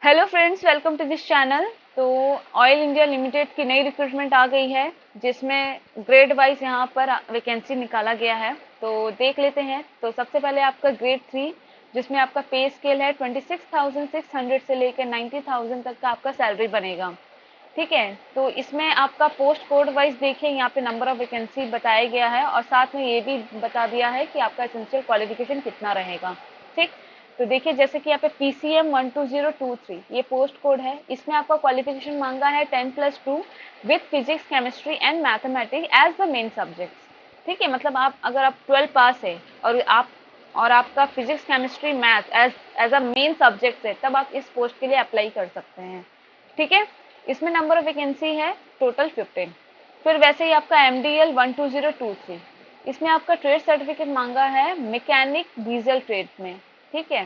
Hello friends, welcome to this channel. तो oil India limited की नई रिक्रूटमेंट आ गई है, जिसमें ग्रेड वाइज यहाँ पर वैकेंसी निकाला गया है। तो देख लेते हैं। तो सबसे पहले आपका ग्रेड 3, जिसमें आपका पे स्केल है 26,600 से लेकर 90,000 तक का आपका सैलरी बनेगा। ठीक है। तो इसमें आपका पोस्ट कोड वाइज देखिए, यहाँ पे नंबर ऑफ वैकेंसी बताया गया है और साथ में ये भी बता दिया है कि आपका एसेंशियल क्वालिफिकेशन कितना रहेगा। ठीक। तो देखिए, जैसे कि यहाँ पे PCM 12023 ये पोस्ट कोड है। इसमें आपका क्वालिफिकेशन मांगा है 10+2 with physics chemistry and mathematics as the main subject. ठीक है, मतलब आप अगर आप 12 पास है और आपका physics chemistry math as as a main subject है, तब आप इस पोस्ट के लिए अप्लाई कर सकते हैं। ठीक है। इसमें नंबर ऑफ वैकेंसी है टोटल 15। फिर वैसे ही आपका MDL 12023, इसमें आपका ट्रेड सर्टिफिकेट मांगा है मैकेनिक डीजल ट्रेड में। ठीक है।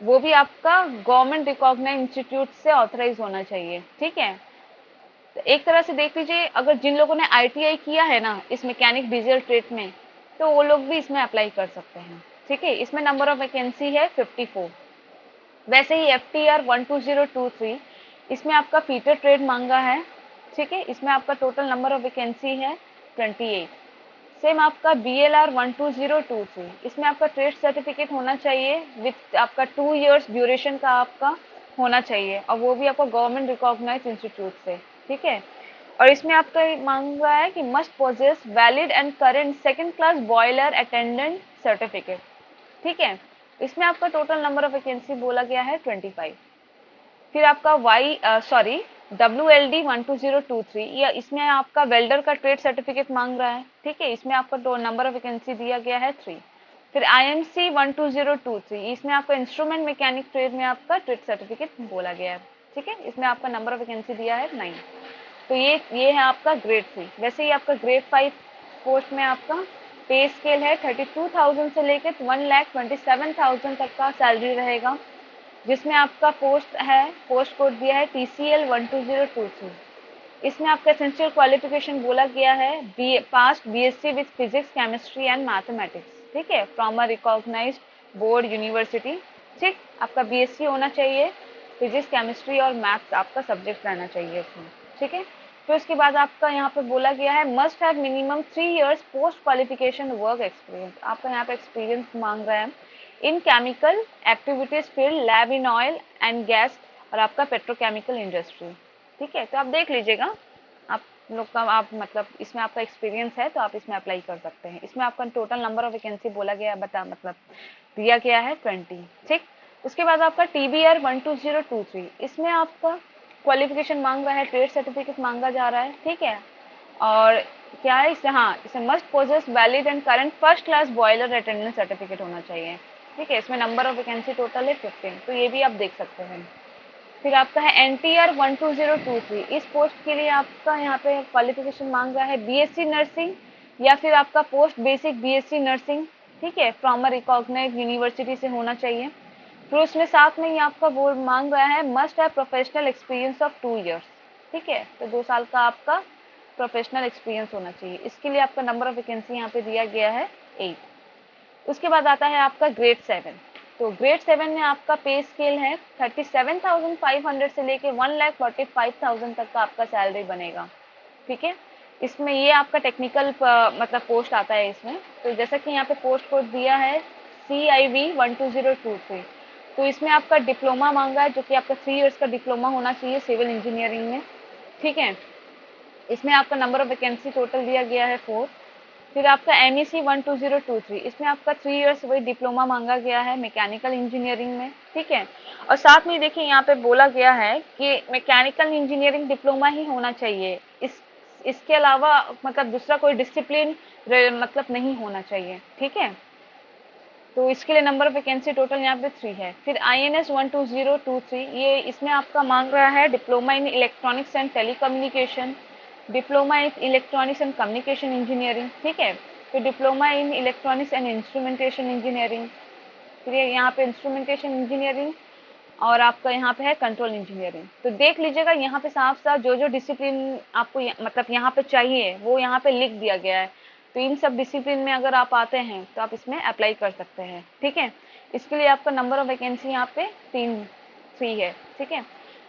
वो भी आपका गवर्नमेंट रिकॉग्नाइज इंस्टीट्यूट से ऑथराइज होना चाहिए। ठीक है। तो एक तरह से देख लीजिए, अगर जिन लोगों ने ITI किया है ना इस मैकेनिक डीजल ट्रेड में, तो वो लोग भी इसमें अप्लाई कर सकते हैं। ठीक है। इसमें नंबर ऑफ वैकेंसी है 54। वैसे ही FTR 12023, इसमें आपका फीटर ट्रेड मांगा है। ठीक है। इसमें आपका टोटल नंबर ऑफ वैकेंसी है 28। सेम आपका BLR 12023, इसमें आपका ट्रेड सर्टिफिकेट होना चाहिए विथ आपका 2 इयर्स ड्यूरेशन का आपका होना चाहिए, और वो भी आपका गवर्नमेंट रिकॉग्नाइज इंस्टीट्यूट से। ठीक है। और इसमें आपका मांग रहा है कि must possess valid and current second class boiler attendant certificate. ठीक है। इसमें आपका टोटल नंबर ऑफ वैकेंसी बोला गया है 25। फिर आपका WLD 12023, या इसमें आपका वेल्डर का ट्रेड सर्टिफिकेट मांग रहा है। ठीक है। इसमें आपका नंबर ऑफ वैकेंसी दिया गया है 3। फिर IMC 12023, इसमें आपका इंस्ट्रूमेंट मैकेनिक ट्रेड में आपका ट्रेड सर्टिफिकेट बोला गया है। ठीक है। इसमें आपका नंबर ऑफ वैकेंसी दिया है 9। तो ये है आपका ग्रेड 3। वैसे ही आपका ग्रेड 5 पोस्ट में आपका पे स्केल है 32,000 से लेकर 1,27,000 तक का सैलरी रहेगा, जिसमें आपका पोस्ट कोड दिया है TCL 12023। इसमें आपका एसेंशियल क्वालिफिकेशन बोला गया है passed BSc with physics chemistry and mathematics. ठीक है, from a recognised board university. ठीक। आपका BSc होना चाहिए, फिजिक्स केमिस्ट्री और मैथ्स आपका सब्जेक्ट रहना चाहिए इसमें। ठीक है। फिर उसके बाद आपका यहाँ पे बोला गया है must have minimum 3 years post qualification work experience. आपका यहाँ पे एक्सपीरियंस मांग रहा है इन chemical activities field, lab in oil and gas और आपका पेट्रोकेमिकल इंडस्ट्री। ठीक है। तो आप देख लीजिएगा, आप लोग का आप मतलब इसमें आपका एक्सपीरियंस है तो आप इसमें अप्लाई कर सकते हैं। इसमें आपका टोटल नंबर ऑफ वैकेंसी बोला गया है, मतलब दिया गया है 20। ठीक। उसके बाद आपका TBR 12023, इसमें आपका क्वालिफिकेशन मांग रहा है, ट्रेड सर्टिफिकेट मांगा जा रहा है। ठीक है। और क्या है इसे, हाँ, इसे must possess valid and current first class boiler attendance certificate होना चाहिए। ठीक है। इसमें नंबर ऑफ वैकेंसी टोटल है 15, तो ये भी आप देख सकते हैं। फिर आपका है NTR 12023, इस पोस्ट के लिए आपका यहाँ पे क्वालिफिकेशन मांग रहा है BSc नर्सिंग या फिर आपका पोस्ट बेसिक BSc नर्सिंग। ठीक है, फ्रॉम अ रिकॉग्नाइज यूनिवर्सिटी से होना चाहिए। फिर उसमें साथ में ही आपका वो मांग रहा है must have professional experience of 2 years. ठीक है, तो 2 साल का आपका प्रोफेशनल एक्सपीरियंस होना चाहिए। इसके लिए आपका नंबर ऑफ वैकेंसी यहाँ पे दिया गया है 8। उसके बाद आता है आपका ग्रेड 7। तो ग्रेड 7 में आपका पे स्केल है 37,500 से लेके 1,45,000 तक का आपका सैलरी बनेगा। ठीक है। इसमें ये आपका टेक्निकल मतलब पोस्ट आता है इसमें। तो जैसा कि यहाँ पे पोस्ट कोड दिया है CIV 12023, तो इसमें आपका डिप्लोमा मांगा है, जो कि आपका 3 इयर्स का डिप्लोमा होना चाहिए सिविल इंजीनियरिंग में। ठीक है। इसमें आपका नंबर ऑफ वैकेंसी टोटल दिया गया है 4। फिर आपका MEC 12023, इसमें आपका 3 इयर्स वही डिप्लोमा मांगा गया है मैकेनिकल इंजीनियरिंग में। ठीक है। और साथ में देखिए, यहाँ पे बोला गया है कि मैकेनिकल इंजीनियरिंग डिप्लोमा ही होना चाहिए, इसके अलावा मतलब दूसरा कोई डिसिप्लिन मतलब नहीं होना चाहिए। ठीक है। तो इसके लिए नंबर ऑफ वैकेंसी टोटल यहाँ पे 3 है। फिर INS 12023, ये इसमें आपका मांग रहा है diploma in electronics and telecommunication, diploma in electronics and communication engineering. ठीक है। फिर diploma in electronics and instrumentation engineering. फिर यहाँ पे इंस्ट्रूमेंटेशन इंजीनियरिंग और आपका यहाँ पे है कंट्रोल इंजीनियरिंग। तो देख लीजिएगा, यहाँ पे साफ साफ जो जो डिसिप्लिन आपको मतलब यहाँ पे चाहिए वो यहाँ पे लिख दिया गया है। तो इन सब डिसिप्लिन में अगर आप आते हैं तो आप इसमें अप्लाई कर सकते हैं। ठीक है। इसके लिए आपका नंबर ऑफ वैकेंसी यहाँ पे 3 3 है, ठीक है।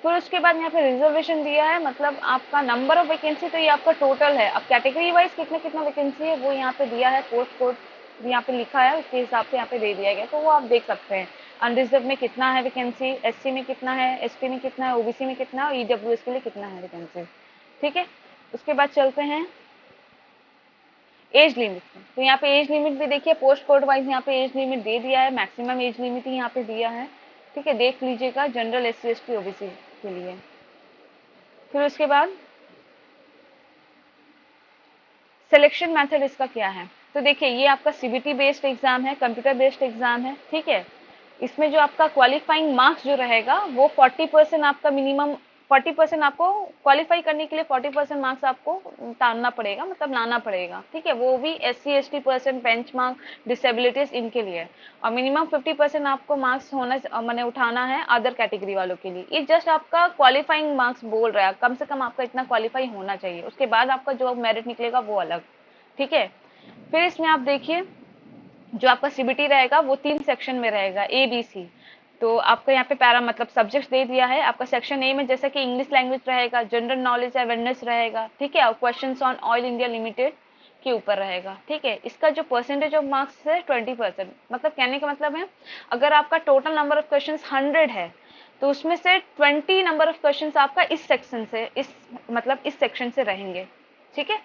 फिर उसके बाद यहाँ पे रिजर्वेशन दिया है, मतलब आपका नंबर ऑफ वैकेंसी, तो ये आपका टोटल है। अब कैटेगरी वाइज कितना कितना वैकेंसी है वो यहाँ पे दिया है, पोस्ट कोड यहाँ पे लिखा है, उसके हिसाब से यहाँ पे दे दिया गया, तो वो आप देख सकते हैं। अनरिजर्व में कितना है वैकेंसी, एससी में कितना है, एसटी में कितना है, ओबीसी में कितना है, और ईडब्ल्यूएस के लिए कितना है वैकेंसी, ठीक है। उसके बाद चलते हैं एज लिमिट में। तो यहाँ पे एज लिमिट भी देखिए, पोस्ट कोड वाइज यहाँ पे एज लिमिट दे दिया है, मैक्सिमम एज लिमिट ही यहाँ पे दिया है, ठीक है। देख लीजिएगा, जनरल, एससी, एसटी, ओबीसी के लिए। फिर उसके बाद सिलेक्शन मेथड इसका क्या है, तो देखिए ये आपका सीबीटी बेस्ड एग्जाम है, कंप्यूटर बेस्ड एग्जाम है, ठीक है। इसमें जो आपका क्वालिफाइंग मार्क्स जो रहेगा वो 40% आपका मिनिमम, 40% आपको क्वालिफाई करने के लिए 40% मार्क्स आपको तानना पड़ेगा, मतलब लाना पड़ेगा, ठीक है। वो भी SC ST person, bench mark, disabilities, इनके लिए। और मिनिमम 50% आपको मार्क्स होना, मैंने उठाना है अदर कैटेगरी वालों के लिए। ये जस्ट आपका क्वालिफाइंग मार्क्स बोल रहा है, कम से कम आपका इतना क्वालिफाई होना चाहिए, उसके बाद आपका जो मेरिट निकलेगा वो अलग, ठीक है। फिर इसमें आप देखिए, जो आपका सीबीटी रहेगा वो 3 सेक्शन में रहेगा, ए बी सी। तो आपको यहाँ पे पैरा मतलब सब्जेक्ट दे दिया है। आपका सेक्शन ए में जैसे कि इंग्लिश लैंग्वेज रहेगा, जनरल नॉलेज अवेयरनेस रहेगा, ठीक है, और questions on oil India limited के ऊपर रहेगा, ठीक है। इसका जो परसेंटेज ऑफ मार्क्स है 20%, मतलब कहने का मतलब है अगर आपका टोटल नंबर ऑफ क्वेश्चन 100 है तो उसमें से 20 नंबर ऑफ क्वेश्चन आपका इस सेक्शन से, इस मतलब इस सेक्शन से रहेंगे, ठीक है।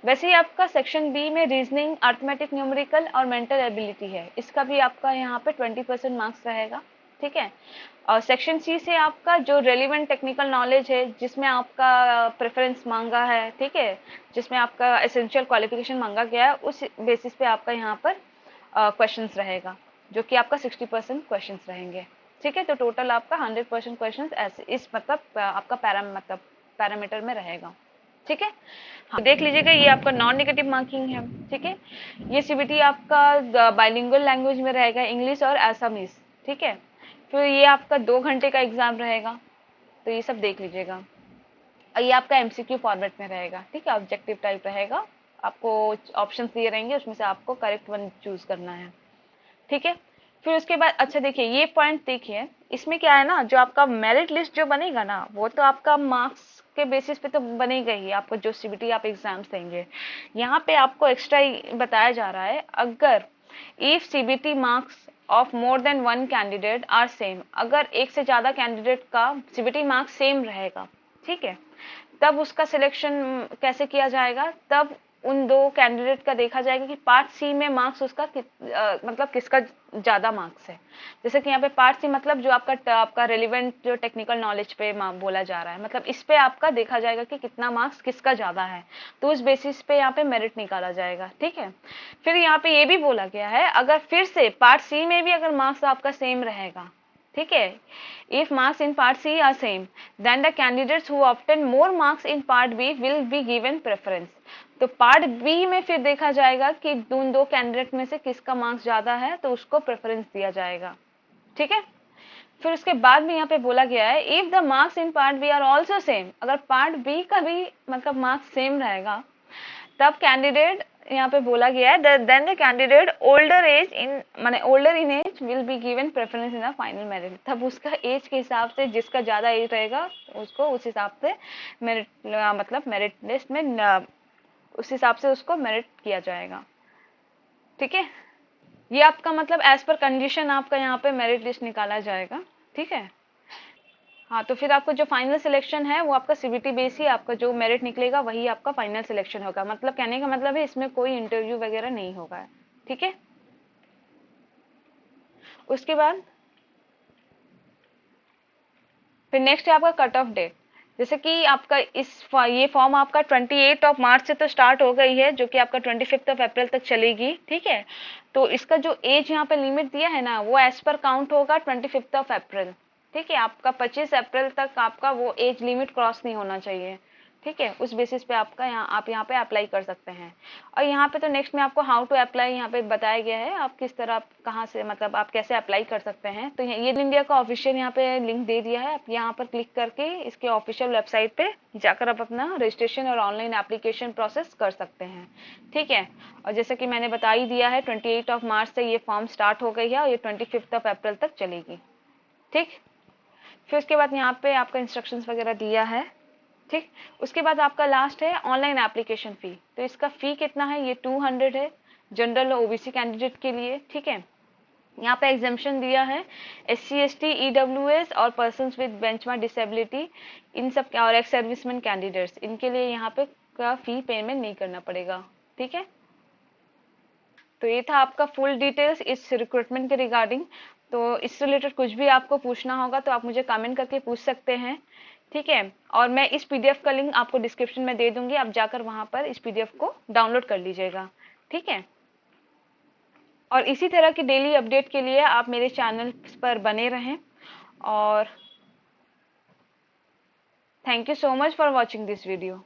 वैसे ही आपका सेक्शन बी में रीजनिंग, अर्थमेटिक, न्यूमेरिकल और मेंटल एबिलिटी है, इसका भी आपका यहाँ पे 20% मार्क्स रहेगा, ठीक है। और सेक्शन सी से आपका जो रेलिवेंट टेक्निकल नॉलेज है, जिसमें आपका प्रेफरेंस मांगा है, ठीक है, जिसमें आपका एसेंशियल क्वालिफिकेशन मांगा गया है, उस बेसिस पे आपका यहाँ पर क्वेश्चंस रहेगा, जो कि आपका 60% क्वेश्चंस रहेंगे, ठीक है। तो टोटल आपका 100% क्वेश्चंस ऐसे इस मतलब आपका पैरामीटर में रहेगा, ठीक है। हाँ, देख लीजिएगा, ये आपका नॉन नेगेटिव मार्किंग है, ठीक है। ये सीबीटी आपका बाइलिंगुअल लैंग्वेज में रहेगा, इंग्लिश और असमीज, ठीक है। फिर ये आपका 2 घंटे का एग्जाम रहेगा, तो ये सब देख लीजिएगा। और ये आपका एमसीक्यू फॉर्मेट में रहेगा, ठीक है, ऑब्जेक्टिव टाइप रहेगा। आपको ऑप्शंस दिए रहेंगे, उसमें से आपको करेक्ट वन चूज करना है, ठीक है। फिर उसके बाद अच्छा देखिए, ये पॉइंट देखिए, इसमें क्या है ना, जो आपका मेरिट लिस्ट जो बनेगा ना, वो तो आपका मार्क्स के बेसिस पे तो बनेगा ही, आपको जो सीबीटी आप एग्जाम्स देंगे। यहाँ पे आपको एक्स्ट्रा बताया जा रहा है, अगर if CBT marks of more than one candidate are same, अगर एक से ज्यादा कैंडिडेट का सीबीटी मार्क्स सेम रहेगा, ठीक है, तब उसका सिलेक्शन कैसे किया जाएगा, तब उन 2 कैंडिडेट का देखा जाएगा कि पार्ट सी में मार्क्स उसका मतलब किसका ज्यादा मार्क्स है। जैसे कि यहाँ पे पार्ट सी मतलब जो आपका रेलिवेंट जो टेक्निकल नॉलेज पे बोला जा रहा है, मतलब इस पे आपका देखा जाएगा कि कितना मार्क्स किसका ज्यादा है, तो उस बेसिस पे यहाँ पे मेरिट निकाला जाएगा, ठीक है। फिर यहाँ पे ये भी बोला गया है, अगर फिर से पार्ट सी में भी अगर मार्क्स आपका सेम रहेगा, ठीक है, if marks in part C are same, then the candidates who obtain more marks in part B will be given preference. तो पार्ट बी में फिर देखा जाएगा कि उन 2 कैंडिडेट में से किसका मार्क्स ज्यादा है, तो उसको प्रेफरेंस दिया जाएगा, ठीक है। फिर उसके बाद भी यहाँ पे बोला गया है, if the marks in part B are also same, अगर पार्ट बी का भी मतलब मार्क्स सेम रहेगा, तब कैंडिडेट, यहाँ पे बोला गया है, then the candidate older age in माने older in age will be given preference in the final merit, तब उसका एज के हिसाब से जिसका ज्यादा एज रहेगा उसको उस हिसाब से मेरिट मतलब मेरिट लिस्ट में उस हिसाब से उसको मेरिट किया जाएगा, ठीक है। ये आपका मतलब एज पर कंडीशन आपका यहाँ पे मेरिट लिस्ट निकाला जाएगा, ठीक है। हाँ, तो फिर आपको जो फाइनल सिलेक्शन है वो आपका सीबीटी बेस ही, आपका जो मेरिट निकलेगा वही आपका फाइनल सिलेक्शन होगा, मतलब कहने का मतलब है इसमें कोई इंटरव्यू वगैरह नहीं होगा, ठीक है। उसके बाद फिर नेक्स्ट है आपका कट ऑफ डेट। जैसे कि आपका ये फॉर्म आपका 28 मार्च से तो स्टार्ट हो गई है, जो कि आपका 25 अप्रैल तक चलेगी, ठीक है। तो इसका जो एज यहाँ पे लिमिट दिया है ना, वो एज पर काउंट होगा 25 अप्रैल, ठीक है। आपका 25 अप्रैल तक आपका वो एज लिमिट क्रॉस नहीं होना चाहिए, ठीक है। उस बेसिस पे आपका आप यहाँ पे अप्लाई कर सकते हैं। और यहाँ पे तो नेक्स्ट में आपको हाउ टू अप्लाई यहाँ पे बताया गया है, आप किस तरह कहाँ से मतलब आप कैसे अप्लाई कर सकते हैं। तो ये इंडिया का ऑफिशियल यहाँ पे लिंक दे दिया है, आप यहाँ पर क्लिक करके इसके ऑफिशियल वेबसाइट पे जाकर आप अपना रजिस्ट्रेशन और ऑनलाइन एप्लीकेशन प्रोसेस कर सकते हैं, ठीक है। और जैसे कि मैंने बता ही दिया है, 28 मार्च से ये फॉर्म स्टार्ट हो गई है और ये 25 अप्रैल तक चलेगी, ठीक। फिर उसके बाद यहाँ पे आपका इंस्ट्रक्शंस वगैरह दिया है, ठीक। उसके बाद आपका लास्ट है ऑनलाइन एप्लीकेशन फ़ी। तो इसका फ़ी कितना है, ये 200 है जनरल और ओबीसी कैंडिडेट के लिए, ठीक है। यहाँ पे एग्जामेशन दिया है SC ST EWS और पर्सन्स विद बेंचमार्क डिसेबिलिटी, इन सब और एक्स सर्विसमैन कैंडिडेट्स, इनके लिए यहाँ पे का फ़ी पेमेंट नहीं करना पड़ेगा, ठीक है। तो ये था आपका फुल डिटेल्स इस रिक्रूटमेंट के रिगार्डिंग। तो इससे रिलेटेड कुछ भी आपको पूछना होगा तो आप मुझे कमेंट करके पूछ सकते हैं, ठीक है। और मैं इस PDF का लिंक आपको डिस्क्रिप्शन में दे दूंगी, आप जाकर वहां पर इस PDF को डाउनलोड कर लीजिएगा, ठीक है। और इसी तरह की डेली अपडेट के लिए आप मेरे चैनल पर बने रहें। और thank you so much for watching this video.